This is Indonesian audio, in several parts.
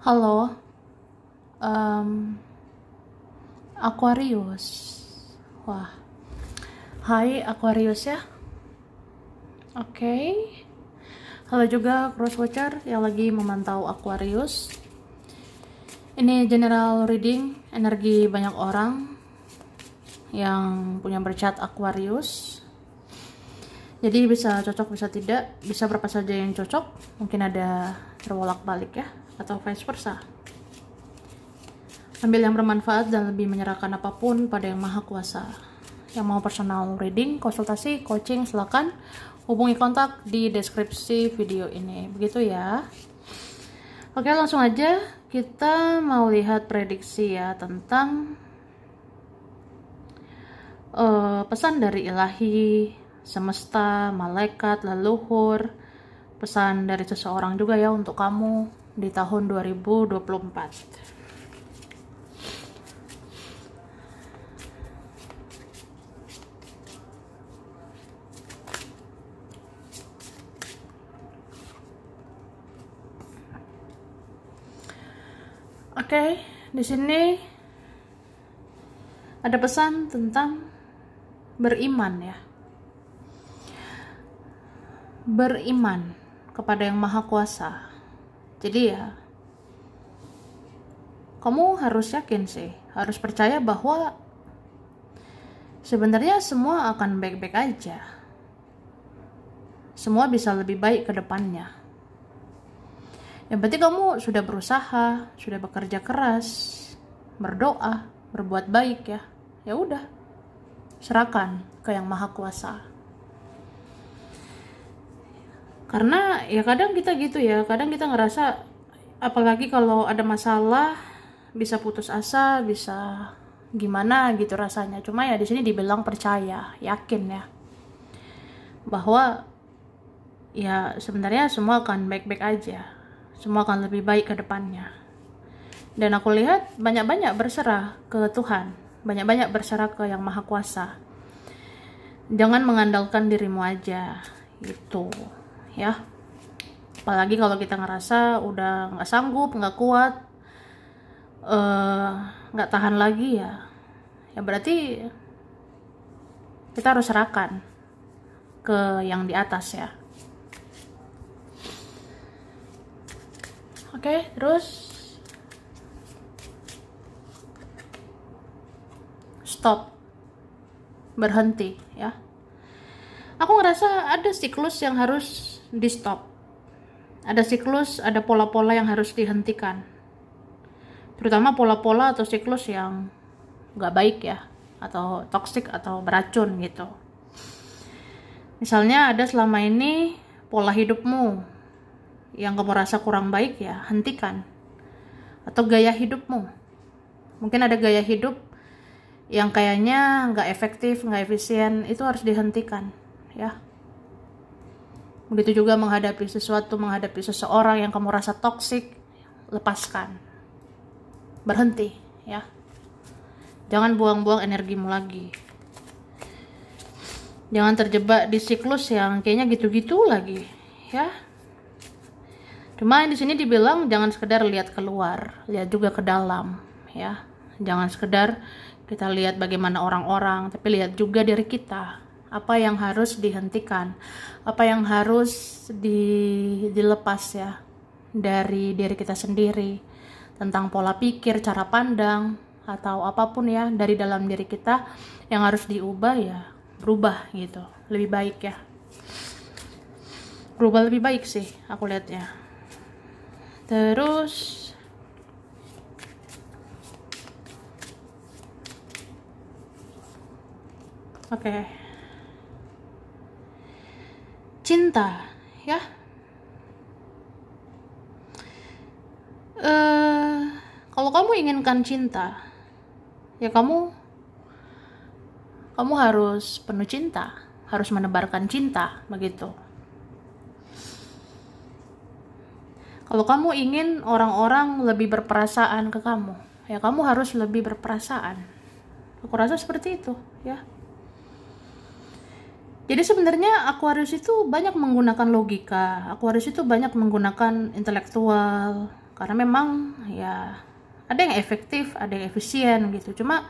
Halo, em, Aquarius. Wah, hai Aquarius ya. Oke. Halo juga crosswatcher yang lagi memantau Aquarius. Ini general reading energi banyak orang yang punya bercat Aquarius. Jadi bisa cocok, bisa tidak, bisa berapa saja yang cocok. Mungkin ada terwolak balik ya, atau vice versa. Ambil yang bermanfaat dan lebih menyerahkan apapun pada Yang Maha Kuasa. Yang mau personal reading, konsultasi, coaching, silakan hubungi kontak di deskripsi video ini. Begitu ya. Oke, langsung aja kita mau lihat prediksi ya tentang pesan dari ilahi, semesta, malaikat, leluhur, pesan dari seseorang juga ya untuk kamu di tahun 2024. Oke, di sini ada pesan tentang beriman ya. Beriman kepada Yang Maha Kuasa. Jadi ya, kamu harus yakin sih, harus percaya bahwa sebenarnya semua akan baik-baik aja. Semua bisa lebih baik ke depannya. Yang penting kamu sudah berusaha, sudah bekerja keras, berdoa, berbuat baik ya. Ya udah, serahkan ke Yang Maha Kuasa. Karena ya kadang kita gitu ya, kadang kita ngerasa apalagi kalau ada masalah bisa putus asa, bisa gimana gitu rasanya. Cuma ya di sini dibilang percaya, yakin ya. Bahwa ya sebenarnya semua akan baik-baik aja. Semua akan lebih baik ke depannya. Dan aku lihat banyak-banyak berserah ke Tuhan. Banyak-banyak berserah ke Yang Maha Kuasa. Jangan mengandalkan dirimu aja. Gitu. Ya. Apalagi kalau kita ngerasa udah nggak sanggup, nggak kuat. Nggak tahan lagi ya. Ya berarti kita harus serahkan ke yang di atas ya. Oke, terus stop, berhenti ya. Aku ngerasa ada siklus yang harus di stop, ada siklus, ada pola-pola yang harus dihentikan, terutama pola-pola atau siklus yang nggak baik ya, atau toksik atau beracun gitu. Misalnya ada selama ini pola hidupmu yang kamu rasa kurang baik ya, hentikan. Atau gaya hidupmu, mungkin ada gaya hidup yang kayaknya nggak efektif, nggak efisien, itu harus dihentikan ya. Begitu juga menghadapi sesuatu, menghadapi seseorang yang kamu rasa toksik, lepaskan, berhenti ya. Jangan buang-buang energimu lagi. Jangan terjebak di siklus yang kayaknya gitu-gitu lagi ya. Cuma di sini dibilang jangan sekedar lihat keluar, lihat juga ke dalam ya. Jangan sekedar kita lihat bagaimana orang-orang, tapi lihat juga diri kita. Apa yang harus dihentikan, apa yang harus dilepas ya dari diri kita sendiri. Tentang pola pikir, cara pandang, atau apapun ya dari dalam diri kita yang harus diubah ya, berubah gitu. Lebih baik ya. Berubah lebih baik sih aku lihatnya. Terus oke. Cinta ya. Kalau kamu inginkan cinta, ya kamu harus penuh cinta, harus menebarkan cinta begitu. Kalau kamu ingin orang-orang lebih berperasaan ke kamu, ya kamu harus lebih berperasaan. Aku rasa seperti itu ya. Jadi sebenarnya Aquarius itu banyak menggunakan logika, Aquarius itu banyak menggunakan intelektual, karena memang ya ada yang efektif, ada yang efisien gitu. Cuma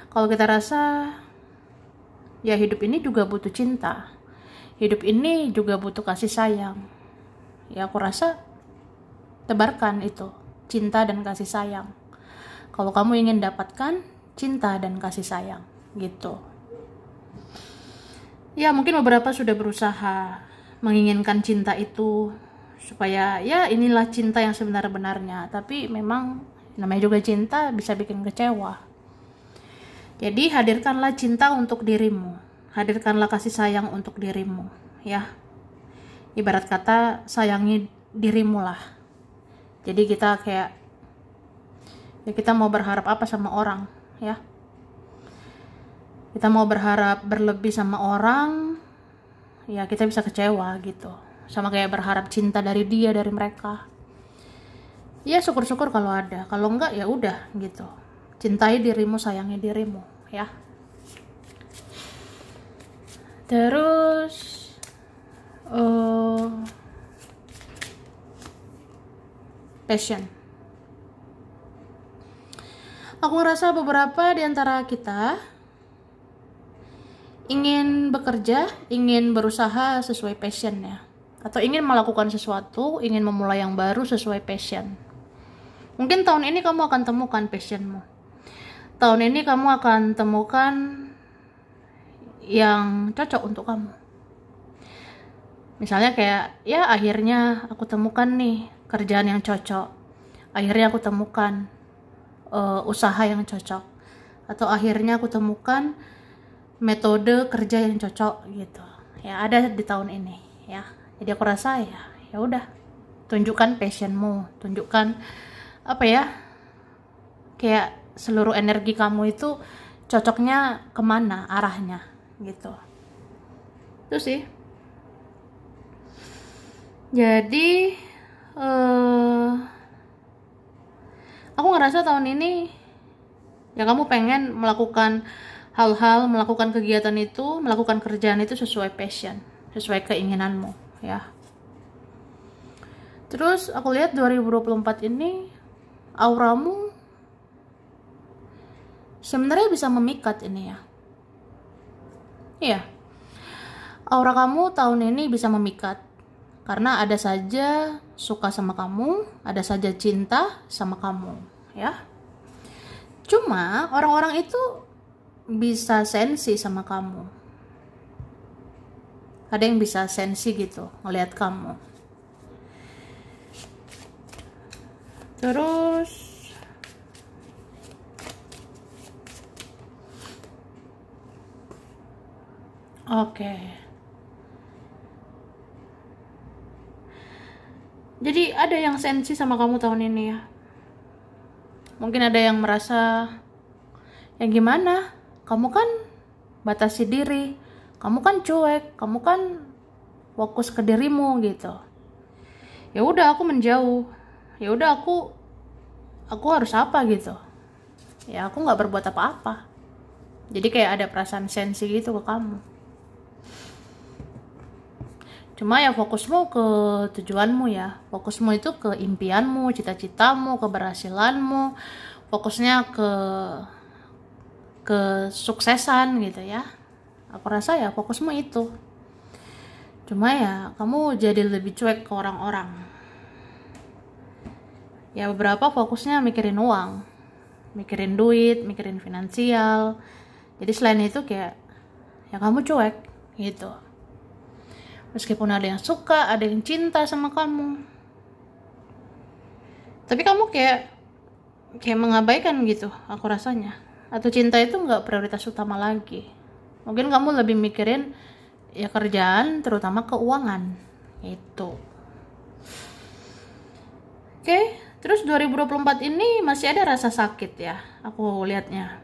kalau kita rasa ya hidup ini juga butuh cinta, hidup ini juga butuh kasih sayang, ya aku rasa tebarkan itu cinta dan kasih sayang kalau kamu ingin dapatkan cinta dan kasih sayang gitu. Ya mungkin beberapa sudah berusaha menginginkan cinta itu supaya ya inilah cinta yang sebenar-benarnya, tapi memang namanya juga cinta bisa bikin kecewa. Jadi hadirkanlah cinta untuk dirimu, hadirkanlah kasih sayang untuk dirimu ya. Ibarat kata sayangi dirimu lah. Jadi kita kayak ya kita mau berharap apa sama orang ya, kita mau berharap berlebih sama orang ya kita bisa kecewa gitu. Sama kayak berharap cinta dari dia, dari mereka. Ya syukur-syukur kalau ada, kalau enggak ya udah gitu. Cintai dirimu, sayangi dirimu ya. Terus passion. Aku ngerasa beberapa di antara kita ingin bekerja, ingin berusaha sesuai passionnya, atau ingin melakukan sesuatu, ingin memulai yang baru sesuai passion. Mungkin tahun ini kamu akan temukan passionmu. Tahun ini kamu akan temukan yang cocok untuk kamu. Misalnya kayak, ya akhirnya aku temukan nih kerjaan yang cocok. Akhirnya aku temukan usaha yang cocok. Atau akhirnya aku temukan metode kerja yang cocok gitu. Ya ada di tahun ini ya. Jadi aku rasa ya udah, tunjukkan passionmu, tunjukkan apa ya, kayak seluruh energi kamu itu cocoknya kemana arahnya gitu. Itu sih. Jadi aku ngerasa tahun ini ya kamu pengen melakukan hal-hal, melakukan kegiatan itu, melakukan kerjaan itu sesuai passion, sesuai keinginanmu ya. Terus aku lihat 2024 ini auramu sebenarnya bisa memikat ini ya. Iya. Aura kamu tahun ini bisa memikat. Karena ada saja suka sama kamu, ada saja cinta sama kamu, ya. Cuma orang-orang itu bisa sensi sama kamu. Ada yang bisa sensi gitu, ngelihat kamu. Terus oke. Jadi ada yang sensi sama kamu tahun ini ya. Mungkin ada yang merasa ya gimana? Kamu kan batasi diri, kamu kan cuek, kamu kan fokus ke dirimu gitu. Ya udah aku menjauh. Ya udah aku harus apa gitu. Ya aku nggak berbuat apa-apa. Jadi kayak ada perasaan sensi gitu ke kamu. Cuma ya fokusmu ke tujuanmu ya. Fokusmu itu ke impianmu, cita-citamu, keberhasilanmu. Fokusnya ke kesuksesan gitu ya. Aku rasa ya fokusmu itu. Cuma ya kamu jadi lebih cuek ke orang-orang. Ya beberapa fokusnya mikirin uang, mikirin duit, mikirin finansial. Jadi selain itu kayak ya kamu cuek gitu. Meskipun ada yang suka, ada yang cinta sama kamu, tapi kamu kayak mengabaikan gitu, aku rasanya. Atau cinta itu nggak prioritas utama lagi. Mungkin kamu lebih mikirin ya kerjaan, terutama keuangan itu. Oke, terus 2024 ini masih ada rasa sakit ya, aku lihatnya.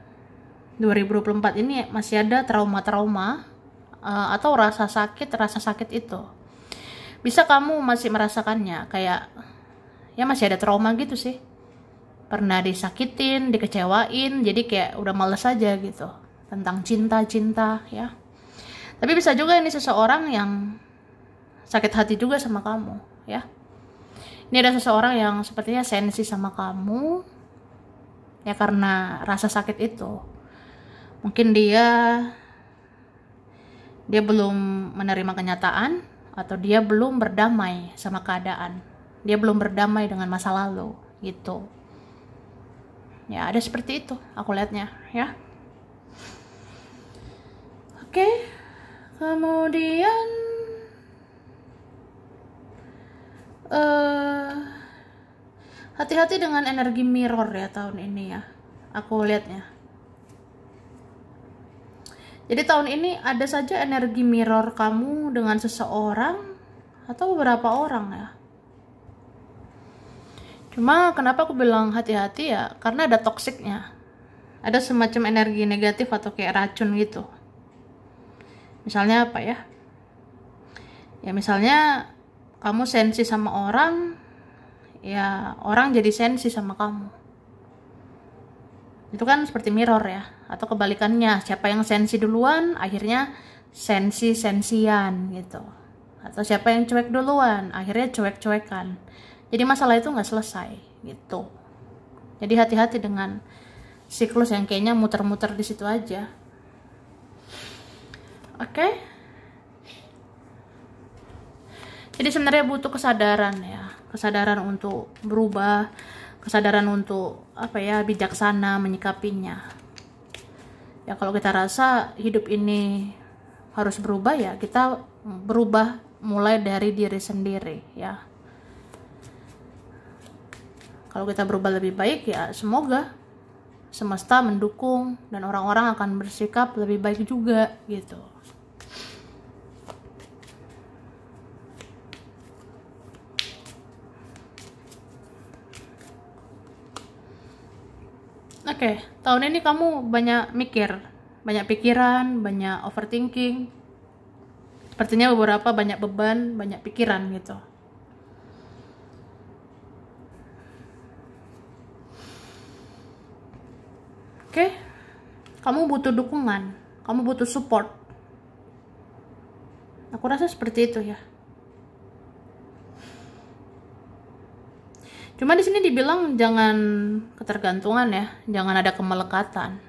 2024 ini masih ada trauma-trauma. Atau rasa sakit itu bisa kamu masih merasakannya, kayak ya masih ada trauma gitu sih, pernah disakitin, dikecewain, jadi kayak udah males aja gitu tentang cinta ya. Tapi bisa juga ini seseorang yang sakit hati juga sama kamu ya. Ini ada seseorang yang sepertinya sensi sama kamu, ya karena rasa sakit itu. Mungkin dia belum menerima kenyataan, atau dia belum berdamai sama keadaan. Dia belum berdamai dengan masa lalu, gitu. Ya, ada seperti itu aku lihatnya, ya. Oke. Kemudian hati-hati dengan energi mirror ya tahun ini ya. Aku lihatnya. Jadi tahun ini ada saja energi mirror kamu dengan seseorang atau beberapa orang ya. Cuma kenapa aku bilang hati-hati ya, karena ada toksiknya. Ada semacam energi negatif atau kayak racun gitu. Misalnya apa ya? Ya misalnya kamu sensi sama orang, ya orang jadi sensi sama kamu. Itu kan seperti mirror ya. Atau kebalikannya, siapa yang sensi duluan akhirnya sensi-sensian gitu. Atau siapa yang cuek duluan akhirnya cuek-cuekan. Jadi masalah itu nggak selesai gitu. Jadi hati-hati dengan siklus yang kayaknya muter-muter di situ aja. Oke. Jadi sebenarnya butuh kesadaran ya, kesadaran untuk berubah, kesadaran untuk apa ya, bijaksana menyikapinya. Ya kalau kita rasa hidup ini harus berubah, ya kita berubah mulai dari diri sendiri ya. Kalau kita berubah lebih baik, ya semoga semesta mendukung dan orang-orang akan bersikap lebih baik juga gitu. Oke, tahun ini kamu banyak mikir, banyak pikiran, banyak overthinking. Sepertinya beberapa banyak beban, banyak pikiran gitu. Oke, kamu butuh dukungan, kamu butuh support. Aku rasa seperti itu ya. Cuma di sini dibilang jangan ketergantungan ya, jangan ada kemelekatan.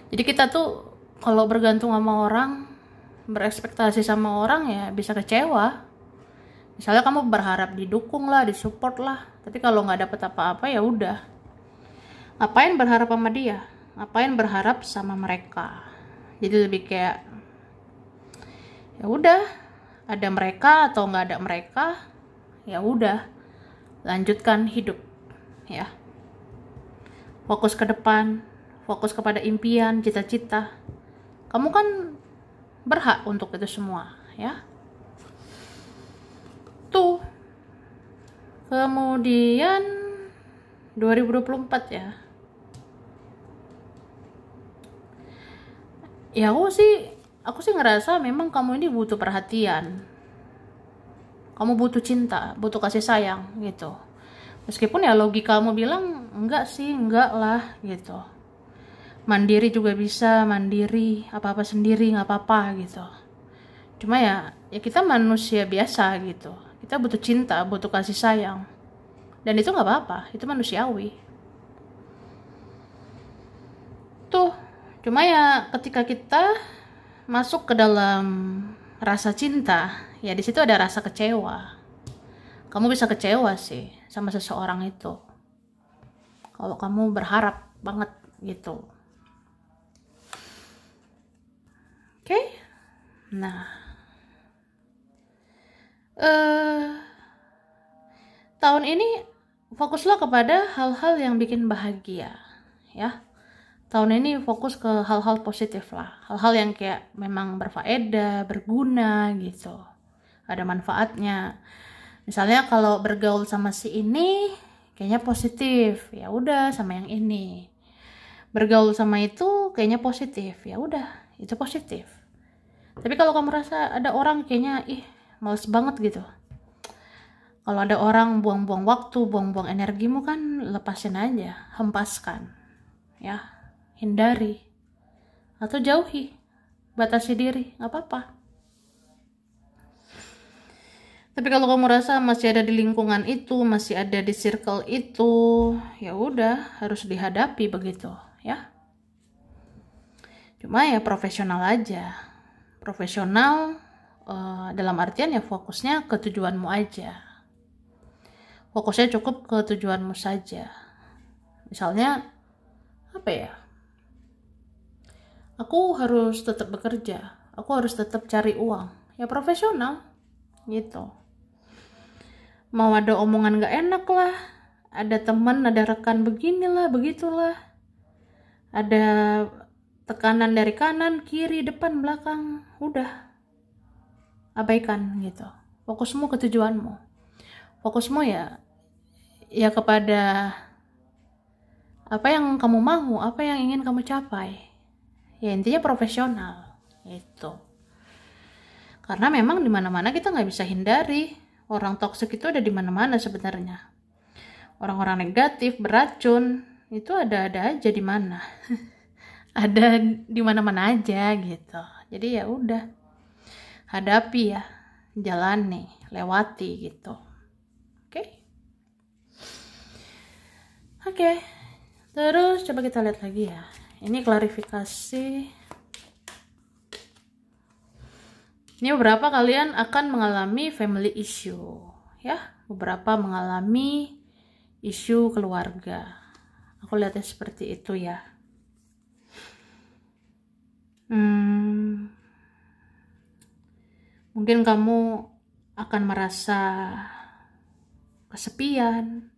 Jadi kita tuh kalau bergantung sama orang, berekspektasi sama orang, ya bisa kecewa. Misalnya kamu berharap didukung lah, disupport lah, tapi kalau nggak dapet apa-apa ya udah. Ngapain berharap sama dia? Ngapain berharap sama mereka? Jadi lebih kayak ya udah, ada mereka atau nggak ada mereka, ya udah, lanjutkan hidup ya. Fokus ke depan, fokus kepada impian, cita-cita. Kamu kan berhak untuk itu semua ya. Tuh. Kemudian 2024 ya. Ya aku sih ngerasa memang kamu ini butuh perhatian. Kamu butuh cinta, butuh kasih sayang gitu. Meskipun ya logika kamu bilang enggak sih, enggak lah gitu. Mandiri juga bisa, mandiri, apa-apa sendiri nggak apa-apa gitu. Cuma ya kita manusia biasa gitu. Kita butuh cinta, butuh kasih sayang. Dan itu nggak apa-apa, itu manusiawi. Tuh, cuma ya ketika kita masuk ke dalam rasa cinta, ya di situ ada rasa kecewa. Kamu bisa kecewa sih sama seseorang itu. Kalau kamu berharap banget gitu. Oke? Nah, tahun ini fokuslah kepada hal-hal yang bikin bahagia, ya. Tahun ini fokus ke hal-hal positif lah, hal-hal yang kayak memang berfaedah, berguna gitu, ada manfaatnya. Misalnya kalau bergaul sama si ini kayaknya positif, ya udah sama yang ini. Bergaul sama itu kayaknya positif, ya udah itu positif. Tapi kalau kamu rasa ada orang kayaknya males banget gitu, kalau ada orang buang-buang waktu, buang-buang energimu, kan lepasin aja, hempaskan ya. Hindari atau jauhi, batasi diri, nggak apa-apa. Tapi kalau kamu rasa masih ada di lingkungan itu, masih ada di circle itu, ya udah harus dihadapi begitu, ya. Cuma ya profesional aja. Profesional dalam artian ya fokusnya ke tujuanmu aja. Fokusnya cukup ke tujuanmu saja. Misalnya apa ya? Aku harus tetap bekerja, aku harus tetap cari uang. Ya profesional gitu. Mau ada omongan gak enak lah, ada teman, ada rekan beginilah, begitulah, ada tekanan dari kanan, kiri, depan, belakang, udah abaikan gitu. Fokusmu ke tujuanmu. Fokusmu ya kepada apa yang kamu mau, apa yang ingin kamu capai. Ya intinya profesional itu. Karena memang di mana-mana kita nggak bisa hindari. Orang toksik itu ada di mana-mana sebenarnya. Orang-orang negatif, beracun, itu ada-ada aja di mana. Ada di mana-mana aja gitu. Jadi ya udah. Hadapi ya. Jalani, lewati gitu. Oke? Oke. Terus coba kita lihat lagi ya. Ini klarifikasi. Ini beberapa kalian akan mengalami family issue, ya. Beberapa mengalami isu keluarga. Aku lihatnya seperti itu ya. Mungkin kamu akan merasa kesepian,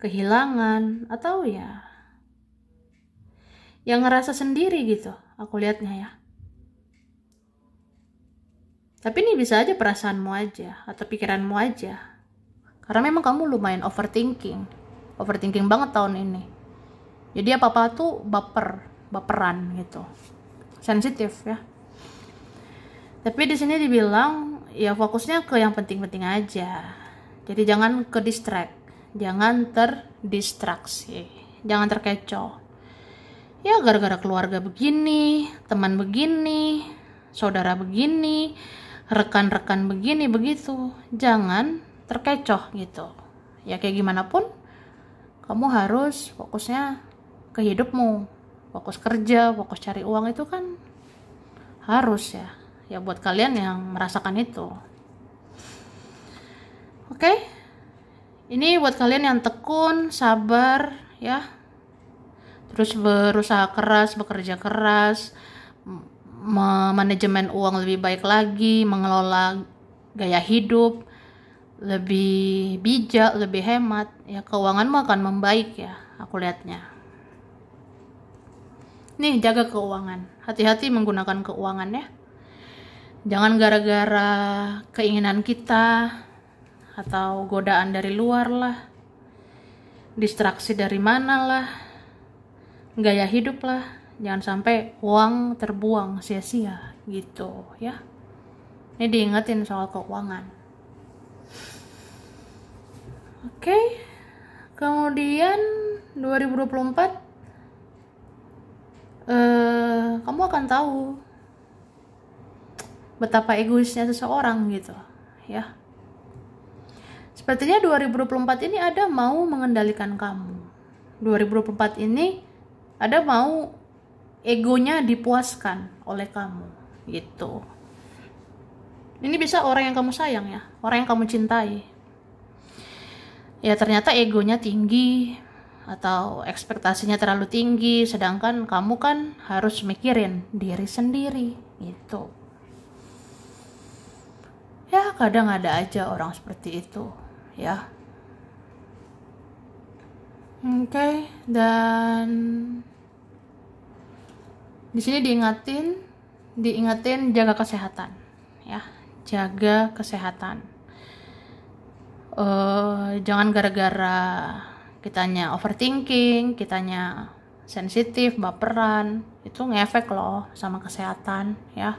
kehilangan, atau ya yang ngerasa sendiri gitu. Aku lihatnya ya. Tapi ini bisa aja perasaanmu aja atau pikiranmu aja. Karena memang kamu lumayan overthinking. Overthinking banget tahun ini. Jadi apa-apa tuh baperan gitu. Sensitif ya. Tapi di sini dibilang ya fokusnya ke yang penting-penting aja. Jadi jangan ke distract, jangan terdistraksi, jangan terkecoh. Ya gara-gara keluarga begini, teman begini, saudara begini, rekan-rekan begini begitu, jangan terkecoh gitu. Ya kayak gimana pun kamu harus fokusnya ke hidupmu, fokus kerja, fokus cari uang itu kan harus ya. Ya buat kalian yang merasakan itu. Oke? Ini buat kalian yang tekun, sabar ya. Terus berusaha keras, bekerja keras, manajemen uang lebih baik lagi, mengelola gaya hidup lebih bijak, lebih hemat, ya keuanganmu akan membaik ya, aku lihatnya. Nih, jaga keuangan. Hati-hati menggunakan keuangan ya. Jangan gara-gara keinginan kita atau godaan dari luar lah, distraksi dari mana lah, gaya hidup lah, jangan sampai uang terbuang sia-sia gitu ya. Ini diingetin soal keuangan. Oke. Kemudian 2024 kamu akan tahu betapa egoisnya seseorang gitu ya. Sepertinya 2024 ini ada mau mengendalikan kamu. 2024 ini ada mau egonya dipuaskan oleh kamu gitu. Ini bisa orang yang kamu sayang ya, orang yang kamu cintai. Ya ternyata egonya tinggi atau ekspektasinya terlalu tinggi, sedangkan kamu kan harus mikirin diri sendiri gitu. Ya kadang ada aja orang seperti itu ya. Oke, dan di sini diingatin jaga kesehatan ya, jaga kesehatan. Jangan gara-gara kitanya overthinking, kitanya sensitif, baperan, itu ngefek loh sama kesehatan ya.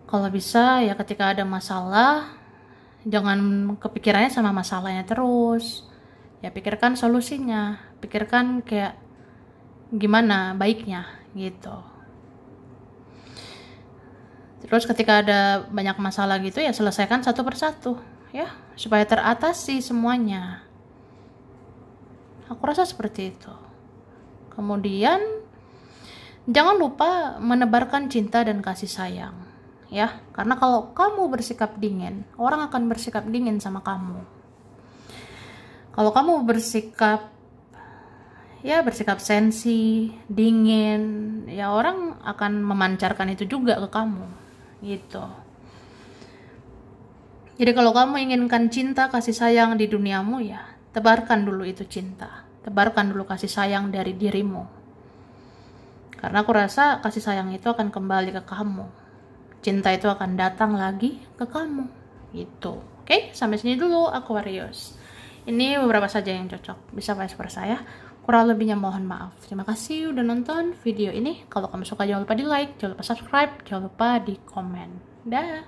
Kalau bisa ya ketika ada masalah, jangan kepikirannya sama masalahnya terus. Ya pikirkan solusinya, pikirkan kayak gimana baiknya gitu. Terus ketika ada banyak masalah gitu ya selesaikan satu persatu ya, supaya teratasi semuanya. Aku rasa seperti itu. Kemudian jangan lupa menebarkan cinta dan kasih sayang ya, karena kalau kamu bersikap dingin, orang akan bersikap dingin sama kamu. Kalau kamu bersikap sensi, dingin, ya orang akan memancarkan itu juga ke kamu gitu. Jadi kalau kamu inginkan cinta, kasih sayang di duniamu, ya tebarkan dulu itu cinta, tebarkan dulu kasih sayang dari dirimu, karena aku rasa kasih sayang itu akan kembali ke kamu, cinta itu akan datang lagi ke kamu gitu. Oke, sampai sini dulu Aquarius. Ini beberapa saja yang cocok, bisa vice versa ya. Kurang lebihnya mohon maaf. Terima kasih udah nonton video ini. Kalau kamu suka jangan lupa di like, jangan lupa subscribe, jangan lupa di komen. Dah.